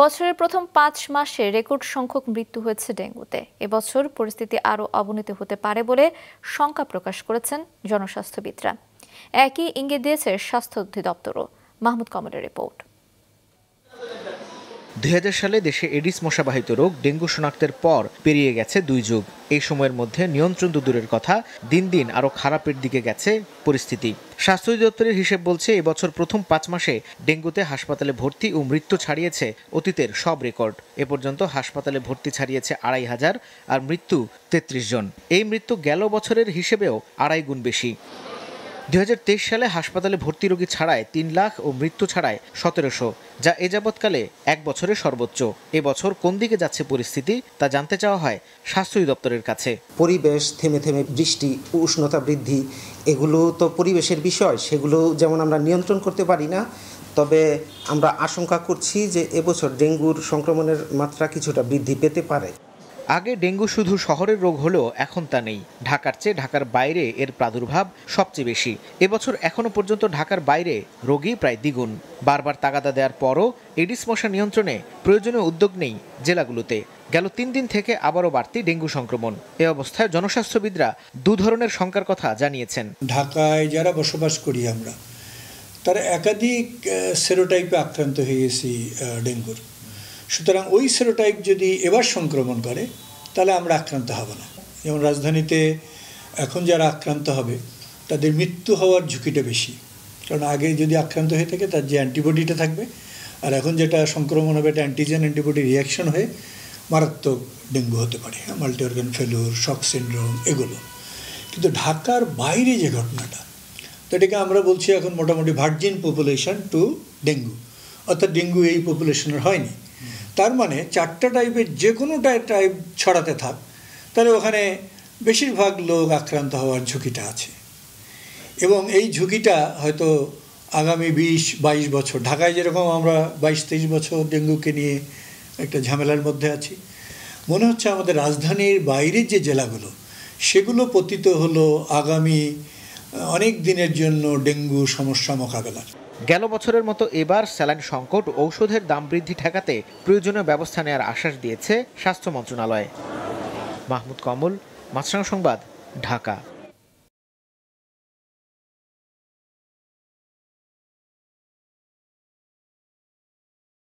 বছরের প্রথম ৫ মাসে রেকর্ড সংখ্যক মৃত্যু হয়েছে ডেঙ্গুতে। এবছর পরিস্থিতি আরও অবনতি হতে পারে বলে শঙ্কা প্রকাশ করেছেন জনস্বাস্থ্যবিদরা। একই ইঙ্গিত দিয়েছে স্বাস্থ্য অধিদপ্তরও। মাহমুদ কমলের রিপোর্ট। ২০০০ সালে দেশে এডিস মশাবাহিত রোগ ডেঙ্গু শনাক্তের পর পেরিয়ে গেছে ২ যুগ। এই সময়ের মধ্যে নিয়ন্ত্রণ তো দূরের কথা, দিন দিন আরও খারাপের দিকে গেছে পরিস্থিতি। স্বাস্থ্য অধিদপ্তরের হিসেব বলছে, এবছর প্রথম ৫ মাসে ডেঙ্গুতে হাসপাতালে ভর্তি ও মৃত্যু ছাড়িয়েছে অতীতের সব রেকর্ড। এ পর্যন্ত হাসপাতালে ভর্তি ছাড়িয়েছে ২৫০০ আর মৃত্যু ৩৩ জন। এই মৃত্যু গেল বছরের হিসেবেও ২.৫ গুণ বেশি। ২০২৩ সালে হাসপাতালে ভর্তি রোগী ছাড়ায় ৩ লাখ ও মৃত্যু ছাড়ায় ১৭০০, যা এ যাবৎকালে এক বছরের সর্বোচ্চ। এবছর কোন দিকে যাচ্ছে পরিস্থিতি তা জানতে চাওয়া হয় স্বাস্থ্য অধিদপ্তরের কাছে। পরিবেশ থেমে থেমে বৃষ্টি, উষ্ণতা বৃদ্ধি, এগুলো তো পরিবেশের বিষয়, সেগুলো যেমন আমরা নিয়ন্ত্রণ করতে পারি না, তবে আমরা আশঙ্কা করছি যে এবছর ডেঙ্গুর সংক্রমণের মাত্রা কিছুটা বৃদ্ধি পেতে পারে। আগে ডেঙ্গু শুধু শহরের রোগ হলেও এখন তা নেই। ঢাকার চেয়ে ঢাকার বাইরে এর প্রাদুর্ভাব সবচেয়ে বেশি। এবছর এখনো পর্যন্ত ঢাকার বাইরে রোগী প্রায় দ্বিগুণ। বারবার তাগাদা দেওয়ার পরও এডিস মশা নিয়ন্ত্রণে প্রয়োজনীয় উদ্যোগ নেই জেলাগুলোতে। গেল ৩ দিন থেকে আবারও বাড়তি ডেঙ্গু সংক্রমণ। এ অবস্থায় জনস্বাস্থ্যবিদরা ২ ধরনের শঙ্কার কথা জানিয়েছেন। ঢাকায় যারা বসবাস করি আমরা, তারা একাধিক সেরোটাইপে আক্রান্ত হয়ে গেছি ডেঙ্গুর। সুতরাং ওই সেরোটাইপ যদি এবার সংক্রমণ করে তাহলে আমরা আক্রান্ত হব না। যেমন রাজধানীতে এখন যারা আক্রান্ত হবে তাদের মৃত্যু হওয়ার ঝুঁকিটা বেশি, কারণ আগে যদি আক্রান্ত হয়ে থাকে তার যে অ্যান্টিবডিটা থাকবে, আর এখন যেটা সংক্রমণ হবে এটা অ্যান্টিজেন অ্যান্টিবডি রিয়াকশন হয়ে মারাত্মক ডেঙ্গু হতে পারে, multi organ failure, shock syndrome, এগুলো। কিন্তু ঢাকার বাইরে যে ঘটনাটা, তো এটাকে আমরা বলছি এখন মোটামুটি ভার্জিন পপুলেশন টু ডেঙ্গু, অর্থাৎ ডেঙ্গু এই পপুলেশনের হয়নি। তার মানে 4টা টাইপের যে কোনোটা টাইপ ছড়াতে থাক, তাহলে ওখানে বেশিরভাগ লোক আক্রান্ত হওয়ার ঝুঁকিটা আছে। এবং এই ঝুঁকিটা হয়তো আগামী 20-22 বছর, ঢাকায় যেরকম আমরা 22-23 বছর ডেঙ্গুকে নিয়ে একটা ঝামেলার মধ্যে আছি, মনে হচ্ছে আমাদের রাজধানীর বাইরের যে জেলাগুলো সেগুলো পতিত হলো আগামী অনেক দিনের জন্য ডেঙ্গু সমস্যা মোকাবেলার। গেল বছরের মতো এবার স্যালাইন সংকট, ঔষধের দাম বৃদ্ধি ঠেকাতে প্রয়োজনীয় ব্যবস্থা নেওয়ার আশ্বাস দিয়েছে স্বাস্থ্য মন্ত্রণালয়। মাহমুদ কমল, মাছরাঙা সংবাদ, ঢাকা।